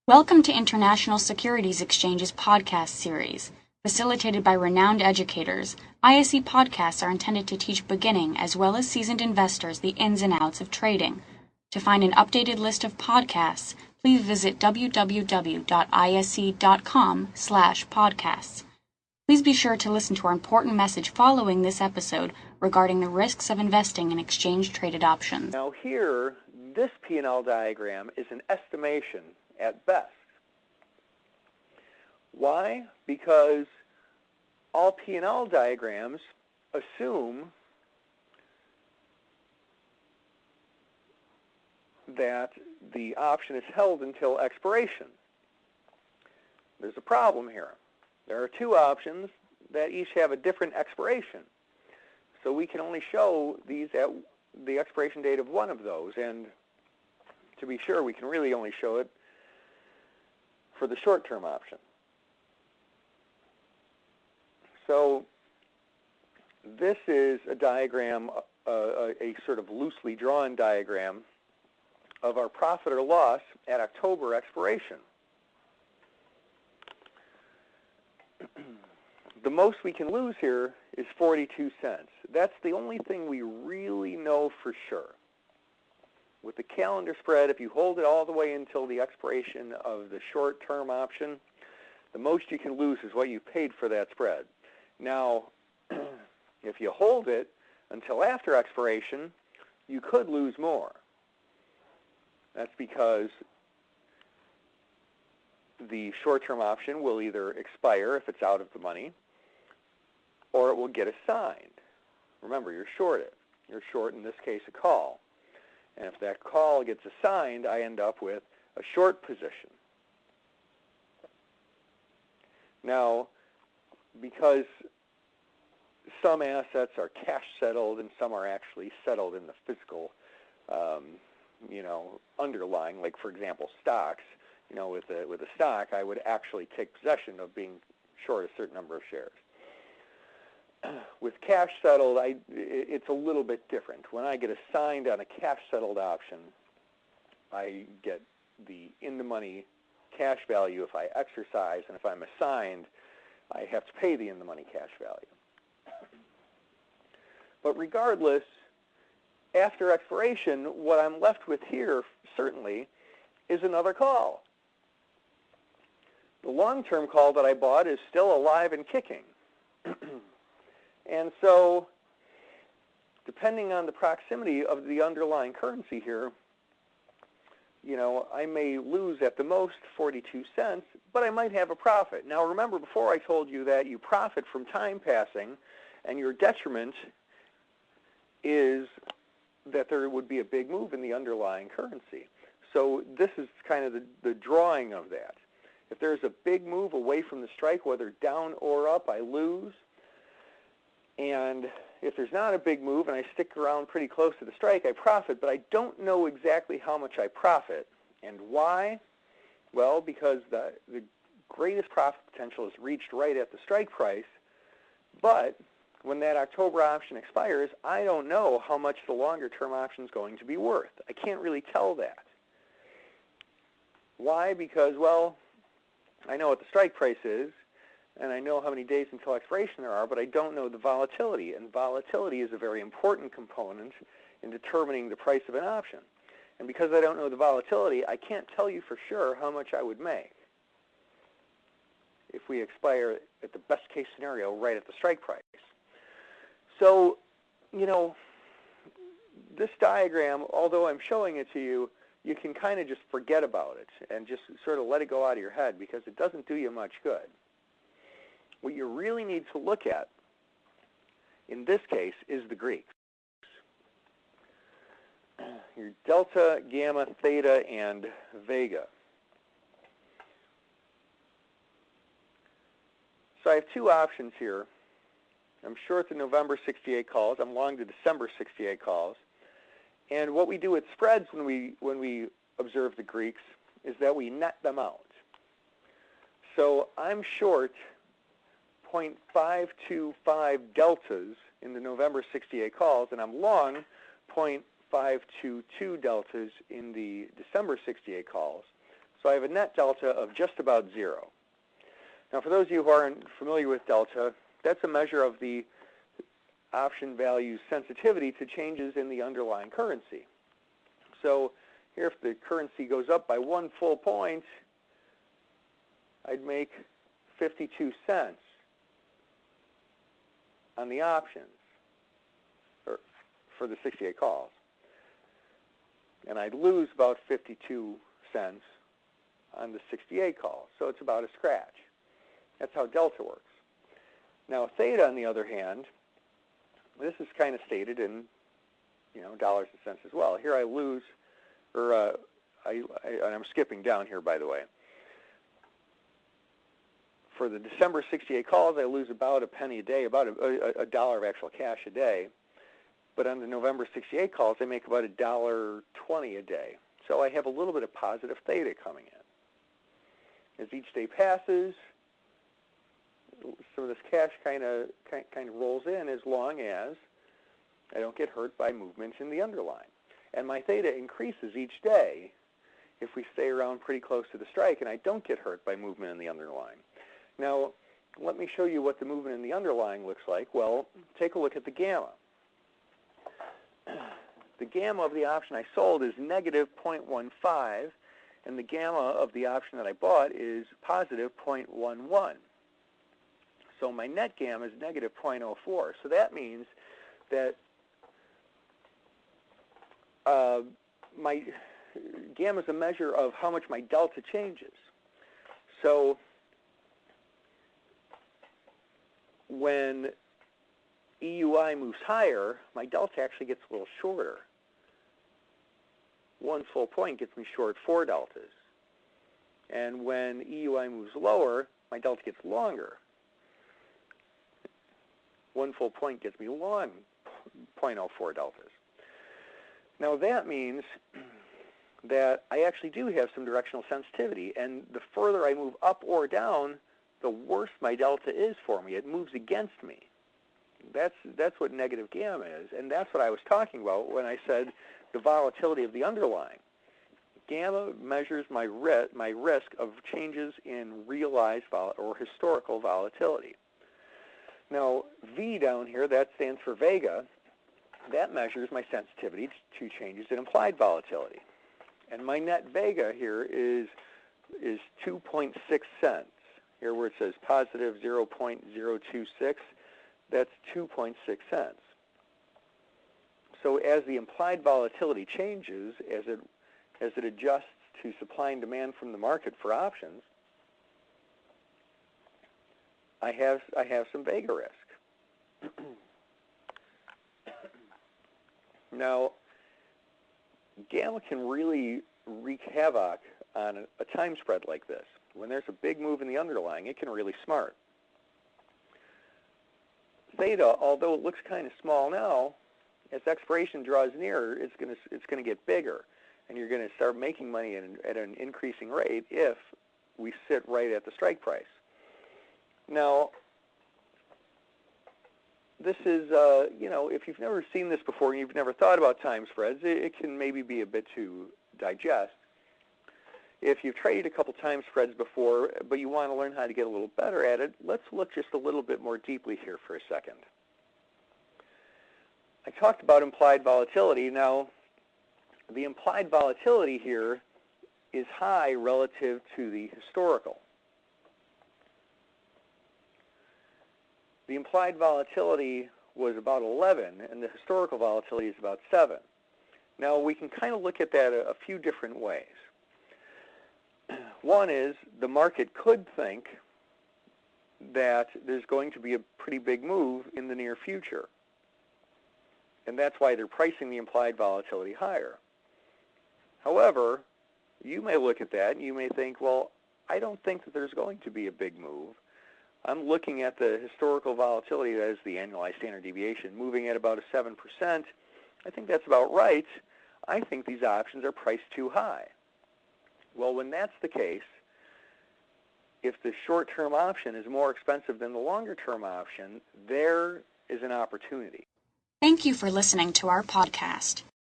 Welcome to International Securities Exchange's podcast series. Facilitated by renowned educators, ISE podcasts are intended to teach beginning as well as seasoned investors the ins and outs of trading. To find an updated list of podcasts, please visit www.ise.com/podcasts. Please be sure to listen to our important message following this episode regarding the risks of investing in exchange-traded options. Now here, this P&L diagram is an estimation at best. Why? Because all P&L diagrams assume that the option is held until expiration. There's a problem here. There are two options that each have a different expiration. So we can only show these at the expiration date of one of those. And to be sure, we can really only show it for the short-term option. So this is a diagram, a sort of loosely drawn diagram of our profit or loss at October expiration. The most we can lose here is 42 cents. That's the only thing we really know for sure. With the calendar spread, if you hold it all the way until the expiration of the short-term option, the most you can lose is what you paid for that spread. Now, if you hold it until after expiration, you could lose more. That's because the short-term option will either expire if it's out of the money, or it will get assigned. Remember, you're short it. You're short, in this case, a call. And if that call gets assigned, I end up with a short position. Now, because some assets are cash settled and some are actually settled in the physical, underlying, like for example, stocks. With a stock, I would actually take possession of being short a certain number of shares. With cash settled, it's a little bit different. When I get assigned on a cash settled option, I get the in-the-money cash value if I exercise, and if I'm assigned, I have to pay the in-the-money cash value. But regardless, after expiration, what I'm left with here, certainly, is another call. The long-term call that I bought is still alive and kicking. And so, depending on the proximity of the underlying currency here, I may lose at the most 42 cents, but I might have a profit. Now remember, before I told you that you profit from time passing, and your detriment is that there would be a big move in the underlying currency. So this is kind of the drawing of that. If there's a big move away from the strike, whether down or up, I lose. And if there's not a big move and I stick around pretty close to the strike, I profit, but I don't know exactly how much I profit. And why? Well, because the greatest profit potential is reached right at the strike price, but when that October option expires, I don't know how much the longer-term option is going to be worth. I can't really tell that. Why? Because, well, I know what the strike price is, and I know how many days until expiration there are, but I don't know the volatility. And volatility is a very important component in determining the price of an option. And because I don't know the volatility, I can't tell you for sure how much I would make if we expire at the best case scenario right at the strike price. So, this diagram, although I'm showing it to you, you can kind of just forget about it and just sort of let it go out of your head because it doesn't do you much good. What you really need to look at, in this case, is the Greeks. Your delta, gamma, theta, and vega. So I have two options here. I'm short the November 68 calls. I'm long the December 68 calls. And what we do with spreads when we observe the Greeks is that we net them out. So I'm short 0.525 deltas in the November 68 calls, and I'm long 0.522 deltas in the December 68 calls. So I have a net delta of just about 0. Now, for those of you who aren't familiar with delta, that's a measure of the option value's sensitivity to changes in the underlying currency. So here, if the currency goes up by 1 full point, I'd make 52 cents on the options for the 68 calls. And I'd lose about 52 cents on the 68 calls. So it's about a scratch. That's how delta works. Now, theta, on the other hand, this is kind of stated in, dollars and cents as well. Here I lose, and I'm skipping down here, by the way. For the December 68 calls, I lose about a penny a day, about a dollar of actual cash a day. But on the November 68 calls, I make about $1.20 a day. So I have a little bit of positive theta coming in. As each day passes, some of this cash kind of rolls in, as long as I don't get hurt by movements in the underlying. And my theta increases each day if we stay around pretty close to the strike and I don't get hurt by movement in the underlying. Now, let me show you what the movement in the underlying looks like. Well, take a look at the gamma. The gamma of the option I sold is negative 0.15, and the gamma of the option that I bought is positive 0.11. So my net gamma is negative 0.04. So that means that my gamma is a measure of how much my delta changes. So when EUI moves higher, my delta actually gets a little shorter. 1 full point gets me short 4 deltas. And when EUI moves lower, my delta gets longer. 1 full point gets me long 0.04 deltas. Now that means that I actually do have some directional sensitivity, and the further I move up or down, the worse my delta is for me. It moves against me. That's what negative gamma is, and that's what I was talking about when I said the volatility of the underlying. Gamma measures my risk of changes in realized or historical volatility. Now, V down here, that stands for vega. That measures my sensitivity to changes in implied volatility. And my net vega here is 2.6 cents. Here where it says positive 0.026, that's 2.6 cents. So as the implied volatility changes, as it adjusts to supply and demand from the market for options, I have some vega risk. Now, gamma can really wreak havoc on a time spread like this. When there's a big move in the underlying, it can really smart. Theta, although it looks kind of small now, as expiration draws nearer, it's going to get bigger, and you're going to start making money at an increasing rate if we sit right at the strike price. Now, this is, if you've never seen this before and you've never thought about time spreads, it can maybe be a bit to digest. If you've traded a couple time spreads before, but you want to learn how to get a little better at it, let's look just a little bit more deeply here for a second. I talked about implied volatility. Now, the implied volatility here is high relative to the historical. The implied volatility was about 11, and the historical volatility is about 7. Now, we can kind of look at that a few different ways. One is the market could think that there's going to be a pretty big move in the near future, and that's why they're pricing the implied volatility higher. However, you may look at that and you may think, well, I don't think that there's going to be a big move. I'm looking at the historical volatility, that is the annualized standard deviation, moving at about a 7%. I think that's about right. I think these options are priced too high. Well, when that's the case, if the short-term option is more expensive than the longer-term option, there is an opportunity. Thank you for listening to our podcast.